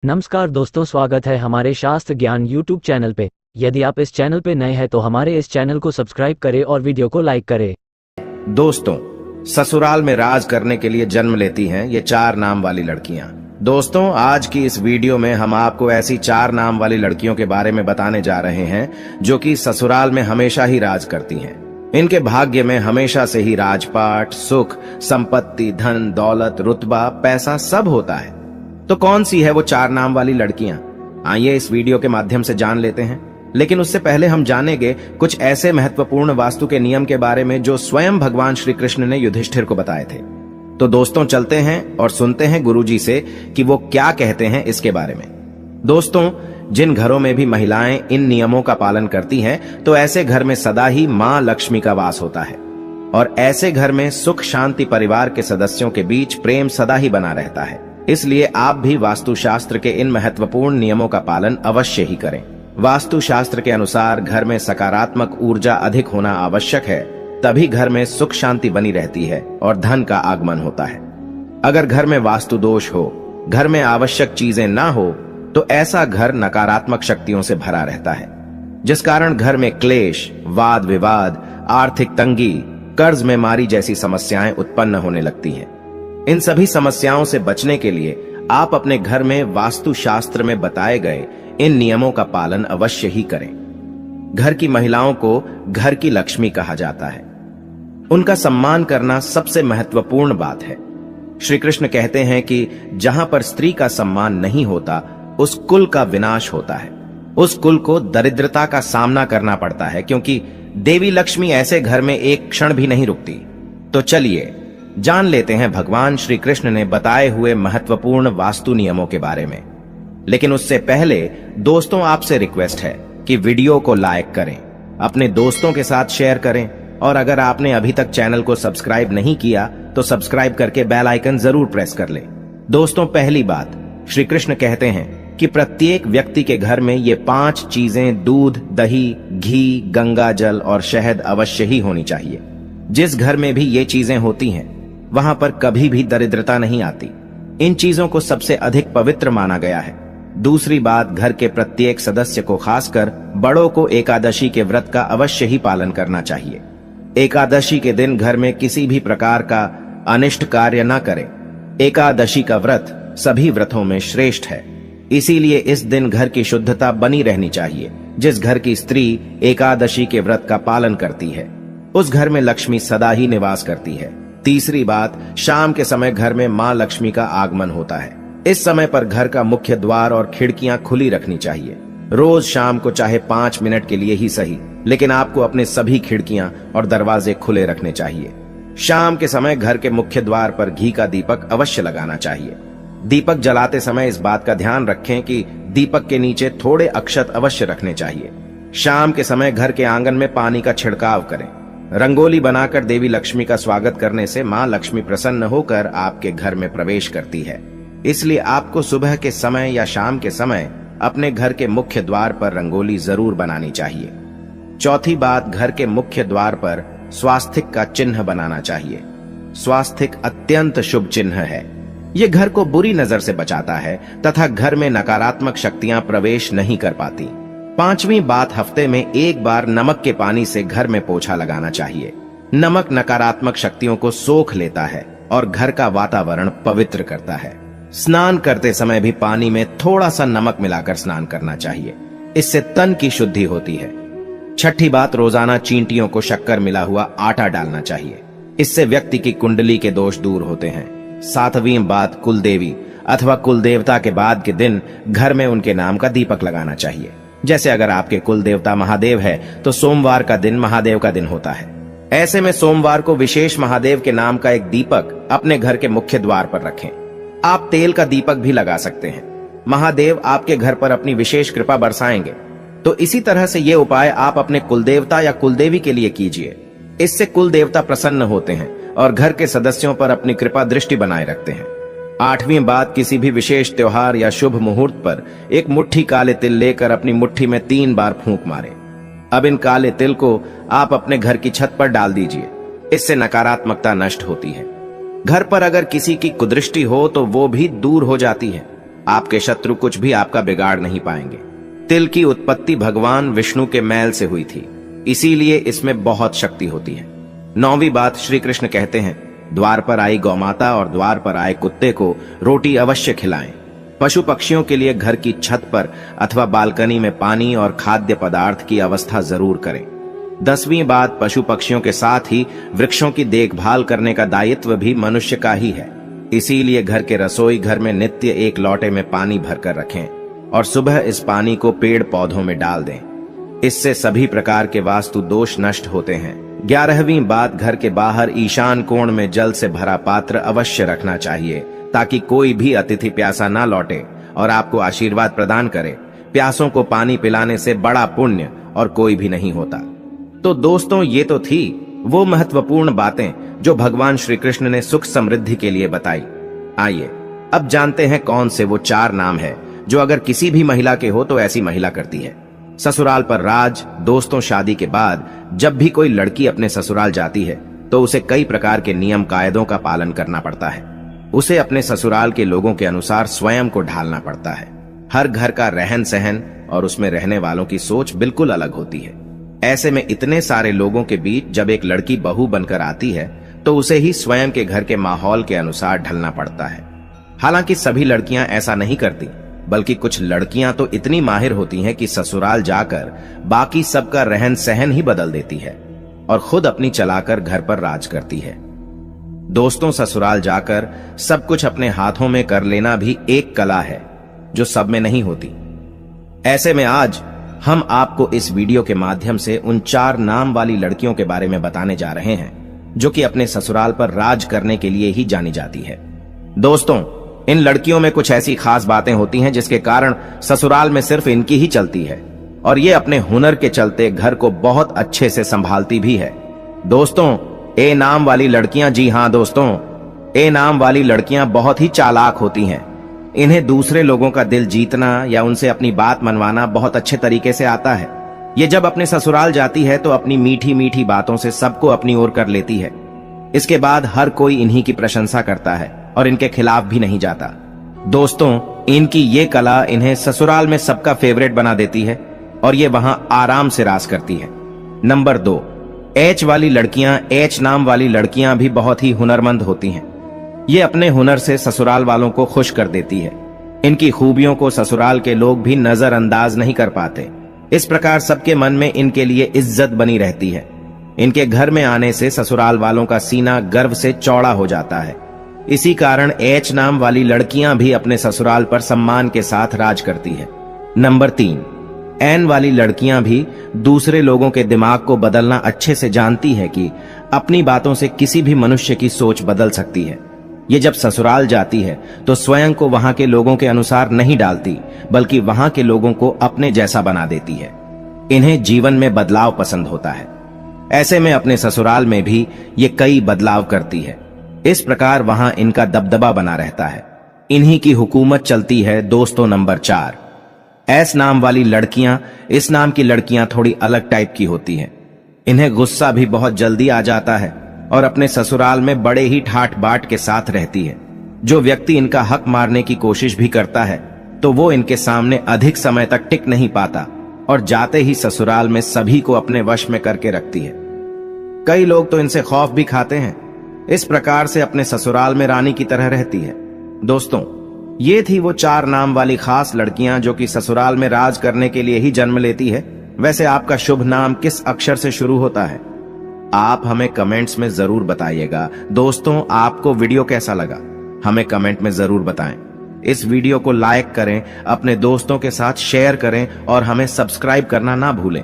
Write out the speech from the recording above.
नमस्कार दोस्तों, स्वागत है हमारे शास्त्र ज्ञान यूट्यूब चैनल पे। यदि आप इस चैनल पे नए हैं तो हमारे इस चैनल को सब्सक्राइब करें और वीडियो को लाइक करें। दोस्तों, ससुराल में राज करने के लिए जन्म लेती हैं ये 4 नाम वाली लड़कियां। दोस्तों, आज की इस वीडियो में हम आपको ऐसी 4 नाम वाली लड़कियों के बारे में बताने जा रहे हैं जो कि ससुराल में हमेशा ही राज करती हैं। इनके भाग्य में हमेशा से ही राजपाट, सुख, संपत्ति, धन, दौलत, रुतबा, पैसा सब होता है। तो कौन सी है वो 4 नाम वाली लड़कियां? आइए इस वीडियो के माध्यम से जान लेते हैं। लेकिन उससे पहले हम जानेंगे कुछ ऐसे महत्वपूर्ण वास्तु के नियम के बारे में जो स्वयं भगवान श्री कृष्ण ने युधिष्ठिर को बताए थे। तो दोस्तों, चलते हैं और सुनते हैं गुरुजी से कि वो क्या कहते हैं इसके बारे में। दोस्तों, जिन घरों में भी महिलाएं इन नियमों का पालन करती हैं, तो ऐसे घर में सदा ही मां लक्ष्मी का वास होता है और ऐसे घर में सुख शांति, परिवार के सदस्यों के बीच प्रेम सदा ही बना रहता है। इसलिए आप भी वास्तुशास्त्र के इन महत्वपूर्ण नियमों का पालन अवश्य ही करें। वास्तुशास्त्र के अनुसार घर में सकारात्मक ऊर्जा अधिक होना आवश्यक है, तभी घर में सुख शांति बनी रहती है और धन का आगमन होता है। अगर घर में वास्तु दोष हो, घर में आवश्यक चीजें ना हो, तो ऐसा घर नकारात्मक शक्तियों से भरा रहता है, जिस कारण घर में क्लेश, वाद विवाद, आर्थिक तंगी, कर्ज में मारी जैसी समस्याएं उत्पन्न होने लगती हैं। इन सभी समस्याओं से बचने के लिए आप अपने घर में वास्तुशास्त्र में बताए गए इन नियमों का पालन अवश्य ही करें। घर की महिलाओं को घर की लक्ष्मी कहा जाता है। उनका सम्मान करना सबसे महत्वपूर्ण बात है। श्री कृष्ण कहते हैं कि जहां पर स्त्री का सम्मान नहीं होता, उस कुल का विनाश होता है। उस कुल को दरिद्रता का सामना करना पड़ता है, क्योंकि देवी लक्ष्मी ऐसे घर में एक क्षण भी नहीं रुकती। तो चलिए जान लेते हैं भगवान श्री कृष्ण ने बताए हुए महत्वपूर्ण वास्तु नियमों के बारे में। लेकिन उससे पहले दोस्तों, आपसे रिक्वेस्ट है कि वीडियो को लाइक करें, अपने दोस्तों के साथ शेयर करें और अगर आपने अभी तक चैनल को सब्सक्राइब नहीं किया तो सब्सक्राइब करके बेल आइकन जरूर प्रेस कर लें। दोस्तों, पहली बात, श्री कृष्ण कहते हैं कि प्रत्येक व्यक्ति के घर में ये 5 चीजें दूध, दही, घी, गंगा जल और शहद अवश्य ही होनी चाहिए। जिस घर में भी ये चीजें होती हैं, वहां पर कभी भी दरिद्रता नहीं आती। इन चीजों को सबसे अधिक पवित्र माना गया है। दूसरी बात, घर के प्रत्येक सदस्य को, खासकर बड़ों को एकादशी के व्रत का अवश्य ही पालन करना चाहिए। एकादशी के दिन घर में किसी भी प्रकार का अनिष्ट कार्य न करें। एकादशी का व्रत सभी व्रतों में श्रेष्ठ है, इसीलिए इस दिन घर की शुद्धता बनी रहनी चाहिए। जिस घर की स्त्री एकादशी के व्रत का पालन करती है, उस घर में लक्ष्मी सदा ही निवास करती है। तीसरी बात, शाम के समय घर में मां लक्ष्मी का आगमन होता है। इस समय पर घर का मुख्य द्वार और खिड़कियां खुली रखनी चाहिए। रोज शाम को चाहे 5 मिनट के लिए ही सही, लेकिन आपको अपने सभी खिड़कियां और दरवाजे खुले रखने चाहिए। शाम के समय घर के मुख्य द्वार पर घी का दीपक अवश्य लगाना चाहिए। दीपक जलाते समय इस बात का ध्यान रखें कि दीपक के नीचे थोड़े अक्षत अवश्य रखने चाहिए। शाम के समय घर के आंगन में पानी का छिड़काव करें। रंगोली बनाकर देवी लक्ष्मी का स्वागत करने से मां लक्ष्मी प्रसन्न होकर आपके घर में प्रवेश करती है। इसलिए आपको सुबह के समय या शाम के समय अपने घर के मुख्य द्वार पर रंगोली जरूर बनानी चाहिए। चौथी बात, घर के मुख्य द्वार पर स्वास्तिक का चिन्ह बनाना चाहिए। स्वास्तिक अत्यंत शुभ चिन्ह है। ये घर को बुरी नजर से बचाता है तथा घर में नकारात्मक शक्तियां प्रवेश नहीं कर पाती। 5वीं बात, हफ्ते में एक बार नमक के पानी से घर में पोछा लगाना चाहिए। नमक नकारात्मक शक्तियों को सोख लेता है और घर का वातावरण पवित्र करता है। स्नान करते समय भी पानी में थोड़ा सा नमक मिलाकर स्नान करना चाहिए। इससे तन की शुद्धि होती है। छठी बात, रोजाना चींटियों को शक्कर मिला हुआ आटा डालना चाहिए। इससे व्यक्ति की कुंडली के दोष दूर होते हैं। 7वीं बात, कुलदेवी अथवा कुलदेवता के बाद के दिन घर में उनके नाम का दीपक लगाना चाहिए। जैसे अगर आपके कुल देवता महादेव है तो सोमवार का दिन महादेव का दिन होता है। ऐसे में सोमवार को विशेष महादेव के नाम का एक दीपक अपने घर के मुख्य द्वार पर रखें। आप तेल का दीपक भी लगा सकते हैं। महादेव आपके घर पर अपनी विशेष कृपा बरसाएंगे। तो इसी तरह से ये उपाय आप अपने कुलदेवता या कुलदेवी के लिए कीजिए। इससे कुल देवता प्रसन्न होते हैं और घर के सदस्यों पर अपनी कृपा दृष्टि बनाए रखते हैं। 8वीं बात, किसी भी विशेष त्योहार या शुभ मुहूर्त पर एक मुट्ठी काले तिल लेकर अपनी मुट्ठी में 3 बार फूंक मारें। अब इन काले तिल को आप अपने घर की छत पर डाल दीजिए। इससे नकारात्मकता नष्ट होती है। घर पर अगर किसी की कुदृष्टि हो तो वो भी दूर हो जाती है। आपके शत्रु कुछ भी आपका बिगाड़ नहीं पाएंगे। तिल की उत्पत्ति भगवान विष्णु के मैल से हुई थी, इसीलिए इसमें बहुत शक्ति होती है। 9वीं बात, श्री कृष्ण कहते हैं, द्वार पर आई गौमाता और द्वार पर आए कुत्ते को रोटी अवश्य खिलाएं। पशु पक्षियों के लिए घर की छत पर अथवा बालकनी में पानी और खाद्य पदार्थ की व्यवस्था जरूर करें। 10वीं बात, पशु पक्षियों के साथ ही वृक्षों की देखभाल करने का दायित्व भी मनुष्य का ही है, इसीलिए घर के रसोई घर में नित्य एक लोटे में पानी भरकर रखें और सुबह इस पानी को पेड़ पौधों में डाल दें। इससे सभी प्रकार के वास्तु दोष नष्ट होते हैं। 11वीं बात, घर के बाहर ईशान कोण में जल से भरा पात्र अवश्य रखना चाहिए, ताकि कोई भी अतिथि प्यासा ना लौटे और आपको आशीर्वाद प्रदान करे। प्यासों को पानी पिलाने से बड़ा पुण्य और कोई भी नहीं होता। तो दोस्तों, ये तो थी वो महत्वपूर्ण बातें जो भगवान श्री कृष्ण ने सुख समृद्धि के लिए बताई। आइए अब जानते हैं कौन से वो 4 नाम है जो अगर किसी भी महिला के हो तो ऐसी महिला करती है। ससुराल पर राज। दोस्तों, शादी के बाद जब भी कोई लड़की अपने ससुराल जाती है तो उसे कई प्रकार के नियम कायदों का पालन करना पड़ता है। उसे अपने ससुराल के लोगों के अनुसार स्वयं को ढालना पड़ता है। हर घर का रहन सहन और उसमें रहने वालों की सोच बिल्कुल अलग होती है। ऐसे में इतने सारे लोगों के बीच जब एक लड़की बहू बनकर आती है तो उसे ही स्वयं के घर के माहौल के अनुसार ढलना पड़ता है। हालांकि सभी लड़कियां ऐसा नहीं करती, बल्कि कुछ लड़कियां तो इतनी माहिर होती हैं कि ससुराल जाकर बाकी सबका रहन सहन ही बदल देती है और खुद अपनी चलाकर घर पर राज करती है। दोस्तों, ससुराल जाकर सब कुछ अपने हाथों में कर लेना भी एक कला है जो सब में नहीं होती। ऐसे में आज हम आपको इस वीडियो के माध्यम से उन 4 नाम वाली लड़कियों के बारे में बताने जा रहे हैं जो कि अपने ससुराल पर राज करने के लिए ही जानी जाती है। दोस्तों, इन लड़कियों में कुछ ऐसी खास बातें होती हैं जिसके कारण ससुराल में सिर्फ इनकी ही चलती है और ये अपने हुनर के चलते घर को बहुत अच्छे से संभालती भी है। दोस्तों, ए नाम वाली लड़कियां, जी हां दोस्तों, ए नाम वाली लड़कियां बहुत ही चालाक होती हैं। इन्हें दूसरे लोगों का दिल जीतना या उनसे अपनी बात मनवाना बहुत अच्छे तरीके से आता है। ये जब अपने ससुराल जाती है तो अपनी मीठी मीठी बातों से सबको अपनी ओर कर लेती है। इसके बाद हर कोई इन्हीं की प्रशंसा करता है और इनके खिलाफ भी नहीं जाता। दोस्तों, इनकी ये कला इन्हें ससुराल में सबका फेवरेट बना देती है और ये वहां आराम से राज करती है। नंबर 2, एच वाली लड़कियां। एच नाम वाली लड़कियां भी बहुत ही हुनरमंद होती हैं। ये अपने हुनर से ससुराल वालों को खुश कर देती है। इनकी खूबियों को ससुराल के लोग भी नजरअंदाज नहीं कर पाते। इस प्रकार सबके मन में इनके लिए इज्जत बनी रहती है। इनके घर में आने से ससुराल वालों का सीना गर्व से चौड़ा हो जाता है। इसी कारण एच नाम वाली लड़कियां भी अपने ससुराल पर सम्मान के साथ राज करती है। नंबर 3, एन वाली लड़कियां भी दूसरे लोगों के दिमाग को बदलना अच्छे से जानती है कि अपनी बातों से किसी भी मनुष्य की सोच बदल सकती है। ये जब ससुराल जाती है तो स्वयं को वहां के लोगों के अनुसार नहीं डालती, बल्कि वहां के लोगों को अपने जैसा बना देती है। इन्हें जीवन में बदलाव पसंद होता है। ऐसे में अपने ससुराल में भी ये कई बदलाव करती है। इस प्रकार वहां इनका दबदबा बना रहता है। इन्हीं की हुकूमत चलती है। दोस्तों, नंबर 4, एस नाम वाली लड़कियां। इस नाम की लड़कियां थोड़ी अलग टाइप की होती हैं। इन्हें गुस्सा भी बहुत जल्दी आ जाता है और अपने ससुराल में बड़े ही ठाट बाट के साथ रहती है। जो व्यक्ति इनका हक मारने की कोशिश भी करता है तो वो इनके सामने अधिक समय तक टिक नहीं पाता और जाते ही ससुराल में सभी को अपने वश में करके रखती है। कई लोग तो इनसे खौफ भी खाते हैं। इस प्रकार से अपने ससुराल में रानी की तरह रहती है। दोस्तों, ये थी वो 4 नाम वाली खास लड़कियां जो कि ससुराल में राज करने के लिए ही जन्म लेती है। वैसे आपका शुभ नाम किस अक्षर से शुरू होता है? आप हमें कमेंट्स में जरूर बताइएगा। दोस्तों, आपको वीडियो कैसा लगा हमें कमेंट में जरूर बताएं। इस वीडियो को लाइक करें, अपने दोस्तों के साथ शेयर करें और हमें सब्सक्राइब करना ना भूलें।